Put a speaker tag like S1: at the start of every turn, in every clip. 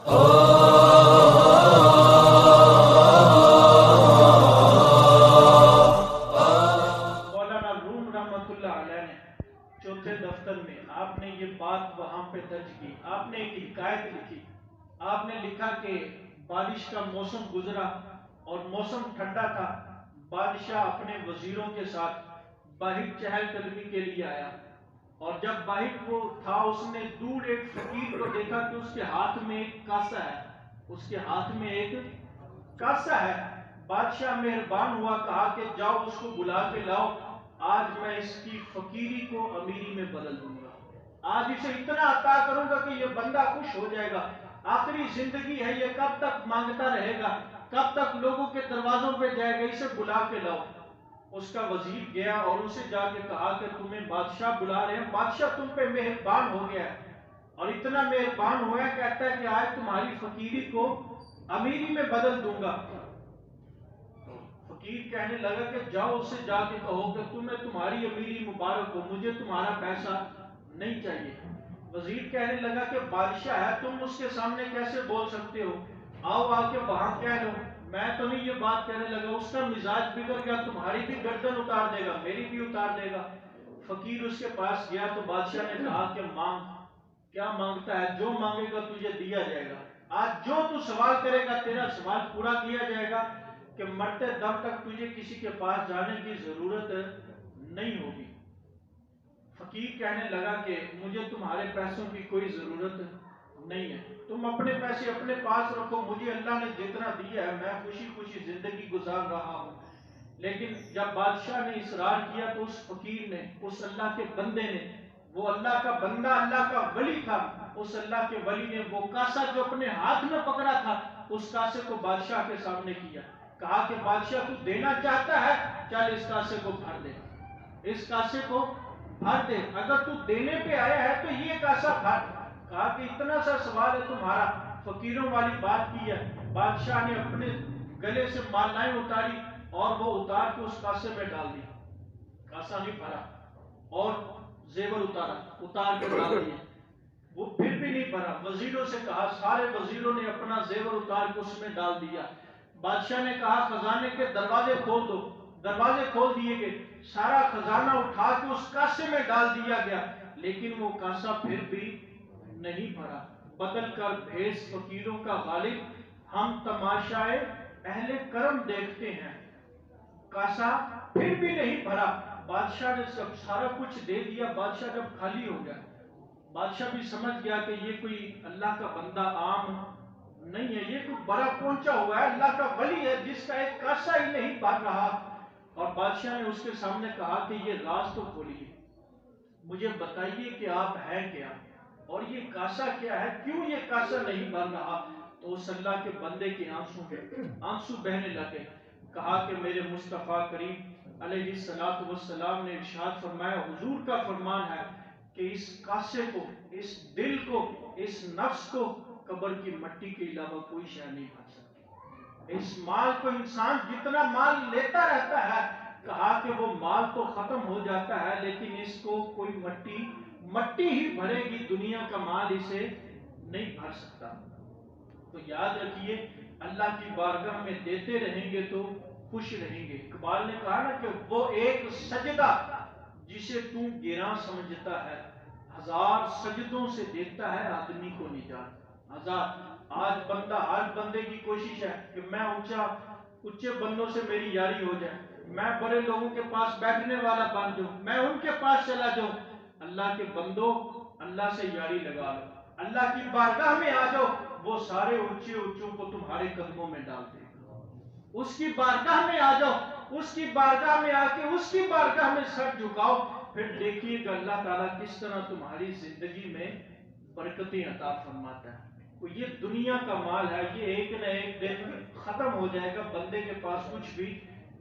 S1: مولانا روم رحمۃ اللہ علیہ نے چوتھے دفتر میں آپ نے یہ بات وہاں پہ درج کی. آپ نے ایک حکایت لکھی. آپ نے لکھا کہ بارش کا موسم گزرا اور موسم ٹھنڈا تھا. بادشاہ اپنے وزیروں کے ساتھ باہر چہل قدمی کے لیے آیا، اور جب باہر وہ تھا اس نے دور ایک فقیر کو دیکھا کہ اس کے ہاتھ میں ایک کاسا ہے. اس کے ہاتھ میں ایک کاسا ہے. بادشاہ مہربان ہوا، کہا کہ جاؤ اس کو بلا کے لاؤ، آج میں اس کی فقیری کو امیری میں بدل دوں گا. آج اسے اتنا عطا کروں گا کہ یہ بندہ خوش ہو جائے گا. آخری زندگی ہے، یہ کب تک مانگتا رہے گا، کب تک لوگوں کے دروازوں پہ جائے گا، اسے بلا کے لاؤ. اس کا وزیر گیا اور اسے جا کے کہا کہ تمہیں بادشاہ بلا رہے ہیں، بادشاہ تم پہ مہربان ہو گیا ہے، اور اتنا مہربان ہوا ہے، کہتا ہے کہ آج تمہاری فقیری کو امیری میں بدل دوں گا. فقیر کہنے لگا کہ جاؤ اسے جا کے کہو کہ تمہاری امیری مبارک ہو، مجھے تمہارا پیسہ نہیں چاہیے. وزیر کہنے لگا کہ بادشاہ ہے، تم اس کے سامنے کیسے بول سکتے ہو، آؤ آ کے وہاں کہہ لو. میں تو نہیں یہ بات کہنے لگا، اس کا مزاج بگڑ گیا، تمہاری بھی گردن اتار دے گا، میری بھی اتار دے گا. فقیر اس کے پاس گیا تو بادشاہ نے کہا کہ مانگ. کیا مانگتا ہے؟ جو مانگے گا تجھے دیا جائے گا. آج جو تو سوال کرے گا تیرا سوال پورا کیا جائے گا، کہ مرتے دم تک تجھے کسی کے پاس جانے کی ضرورت نہیں ہوگی. فقیر کہنے لگا کہ مجھے تمہارے پیسوں کی کوئی ضرورت نہیں ہے، تم اپنے پیسے اپنے پاس رکھو، مجھے اللہ نے جتنا دیا ہے میں خوشی خوشی زندگی گزار رہا ہوں. لیکن جب بادشاہ نے اصرار کیا تو اس فقیر نے، اس اللہ کے بندے نے، وہ اللہ کا بندہ اللہ کا ولی تھا، اس اللہ کے ولی نے وہ کاسا جو اپنے ہاتھ میں پکڑا تھا اس کاسے کو بادشاہ کے سامنے کیا. کہا کہ بادشاہ تو دینا چاہتا ہے، چل اس کاسے کو بھر دے، اس کاسے کو بھر دے، اگر تو دینے پہ آیا ہے تو یہ کاسا بھر. کہا کہ اتنا سا سوال ہے تمہارا، فقیروں والی بات کی ہے. بادشاہ نے اپنے گلے سے مالائیں اتاری اور وہ اتار کے اس کاسے میں ڈال دی. کاسا نہیں بھرا، اور زیور اتار کے ڈال دیے، وہ پھر بھی نہیں بھرا. وزیروں سے کہا، سارے وزیروں نے اپنا زیور اتار کے اس میں ڈال دیا. بادشاہ نے کہا خزانے کے دروازے کھول دو. دروازے کھول دیے گئے، سارا خزانہ اٹھا کے اس کاسے میں ڈال دیا گیا، لیکن وہ کاسا پھر بھی نہیں بھرا. بدل کر بھیس فقیروں کا غالب، ہم تماشائے اہل کرم دیکھتے ہیں. کاسا پھر بھی نہیں بھرا. بادشاہ نے سب سارا کچھ دے دیا. بادشاہ جب خالی ہو گیا، بادشاہ بھی سمجھ گیا کہ یہ کوئی اللہ کا بندہ عام نہیں ہے، یہ کوئی بڑا پہنچا ہوا ہے، اللہ کا ولی ہے جس کا ایک کاسا ہی نہیں بھر رہا. اور بادشاہ نے اس کے سامنے کہا کہ یہ راز تو کھولیے، مجھے بتائیے کہ آپ ہیں کیا، اور یہ کاسا کیا ہے، کیوں یہ کاسا نہیں بھر رہا. تو اس اللہ کے بندے کے آنسو بہنے لگے. کہا کہ میرے مصطفیٰ کریم علیہ السلام نے ارشاد فرمایا، حضور کا فرمان ہے کہ اس کاسے کو، اس دل کو، اس نفس کو قبر کی مٹی کے علاوہ کوئی شے نہیں بھر سکتی. اس مال کو انسان جتنا مال لیتا رہتا ہے، کہا کہ وہ مال تو ختم ہو جاتا ہے، لیکن اس کو کوئی مٹی ہی بھرے گی، دنیا کا مال اسے نہیں بھر سکتا. تو یاد رکھیے، اللہ کی بارگاہ میں دیتے رہیں گے تو خوش رہیں گے. اقبال نے کہا نا کہ وہ ایک سجدہ جسے تو گراں سمجھتا ہے، ہزار سجدوں سے دیتا ہے آدمی کو نجات. ہزار. آج ہر بندے کی کوشش ہے کہ میں اونچے بندوں سے میری یاری ہو جائے، میں بڑے لوگوں کے پاس بیٹھنے والا بن جاؤں، میں ان کے پاس چلا جاؤں. اللہ کے بندوں، اللہ سے یاری لگا لو، اللہ کی بارگاہ میں آ جاؤ، وہ سارے اونچوں کو تمہارے قدموں میں ڈال دے گا. اس کی بارگاہ میں آ جاؤ، اس کی بارگاہ میں آ کے اس کی بارگاہ میں سر جھکاؤ، پھر دیکھیے کہ اللہ تعالیٰ کس طرح تمہاری زندگی میں برکتیں عطا فرماتا ہے. تو یہ دنیا کا مال ہے، یہ ایک نہ ایک دن ختم ہو جائے گا، بندے کے پاس کچھ بھی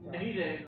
S1: نہیں رہے گا.